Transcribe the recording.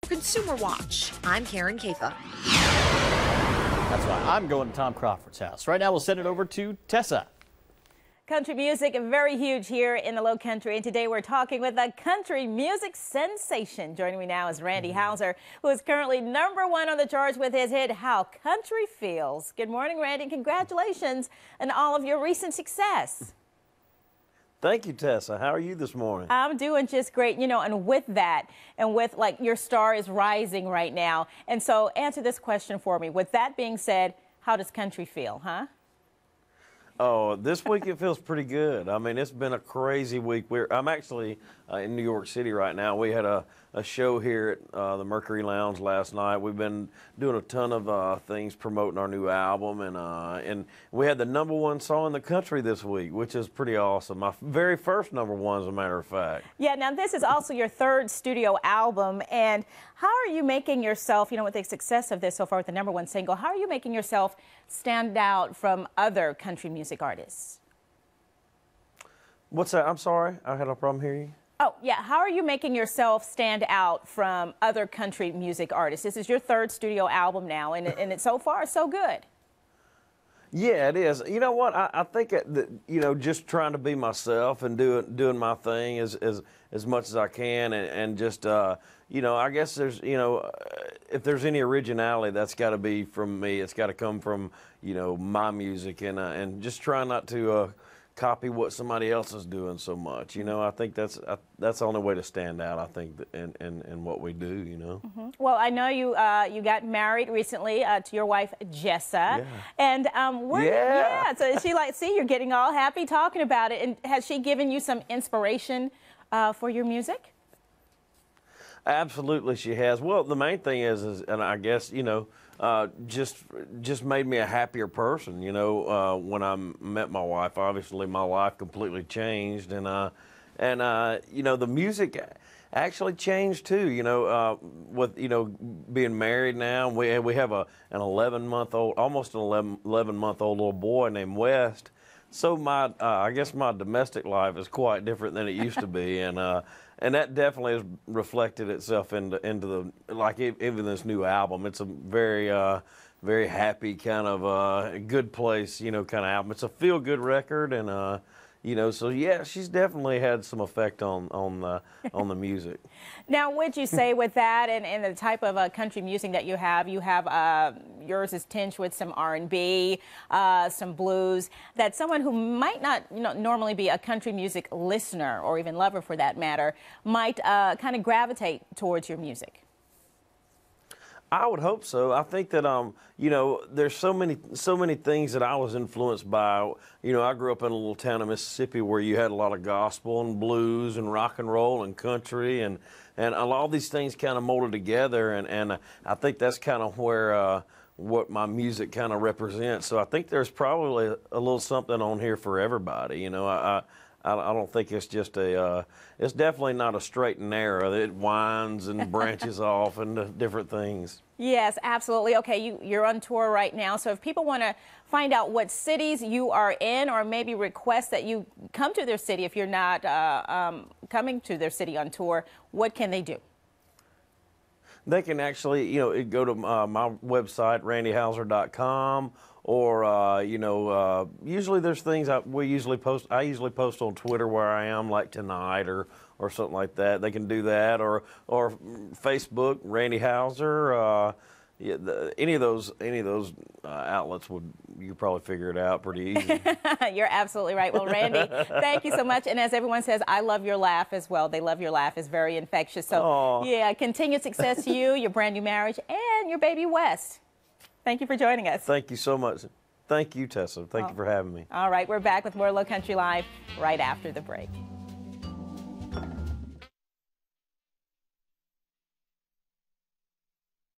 Consumer Watch. I'm Karen Kafa. That's right. I'm going to Tom Crawford's house. Right now, we'll send it over to Tessa. Country music, very huge here in the Low Country, and today we're talking with a country music sensation. Joining me now is Randy Houser, who is currently #1 on the charts with his hit, How Country Feels. Good morning, Randy, and congratulations on all of your recent success. Thank you, Tessa. How are you this morning? I'm doing just great, you know, and with that, and with like your star is rising right now. And so answer this question for me. With that being said, how does country feel, huh? Oh, this week it feels pretty good. I mean, it's been a crazy week. I'm actually in New York City right now. We had a show here at the Mercury Lounge last night. We've been doing a ton of things promoting our new album, and we had the #1 song in the country this week, which is pretty awesome. My very first #1, as a matter of fact. Yeah, now this is also your 3rd studio album, and how are you making yourself, you know, with the success of this so far with the #1 single, how are you making yourself stand out from other country music artists? What's that? I'm sorry, I had a problem hearing you. Oh, yeah. How are you making yourself stand out from other country music artists? This is your 3rd studio album now, and it's so far so good. Yeah, it is. You know what? I think that, you know, just trying to be myself and doing my thing as much as I can, and just you know, I guess there's, you know, if there's any originality, that's got to be from me. It's got to come from, you know, my music, and just try not to copy what somebody else is doing so much. You know, I think that's the only way to stand out, I think, in what we do, you know. Mm-hmm. Well, I know you you got married recently to your wife, Jessa. Yeah. And yeah. So she like, see, you're getting all happy talking about it. And has she given you some inspiration for your music? Absolutely, she has. Well, the main thing is and I guess, you know, just made me a happier person. You know, when I met my wife, obviously my life completely changed, and you know, the music actually changed too. You know, with, you know, being married now, we have an 11-month-old, almost an 11-month-old little boy named West. So my I guess my domestic life is quite different than it used to be, and that definitely has reflected itself into the, like, even this new album. It's a very very happy kind of good place, you know, kind of album. It's a feel good record, and you know, so yeah, she's definitely had some effect on the music. Now, would you say with that and the type of country music that you have yours is tinged with some R&B, some blues, that someone who might not, you know, normally be a country music listener or even lover for that matter might kind of gravitate towards your music? I would hope so. I think that you know, there's so many things that I was influenced by. You know, I grew up in a little town in Mississippi where you had a lot of gospel and blues and rock and roll and country, and all these things kind of molded together, and I think that's kind of where what my music kind of represents. So I think there's probably a little something on here for everybody. You know, I don't think it's just it's definitely not a straight and narrow. It winds and branches off into different things. Yes, absolutely. Okay, you're on tour right now, so if people want to find out what cities you are in, or maybe request that you come to their city if you're not coming to their city on tour, what can they do? They can actually, you know, go to my website, randyhouser.com, or, you know, usually there's things I usually post on Twitter where I am, like tonight or something like that. They can do that, or Facebook, Randy Houser. Yeah, any of those outlets you could probably figure it out pretty easy. You're absolutely right. Well, Randy, thank you so much. And as everyone says, I love your laugh as well. They love your laugh. It's very infectious. So, aww. Yeah, continued success to you, your brand new marriage, and your baby West. Thank you for joining us. Thank you so much. Thank you, Tessa. Thank you for having me. All right, we're back with more Low Country Live right after the break.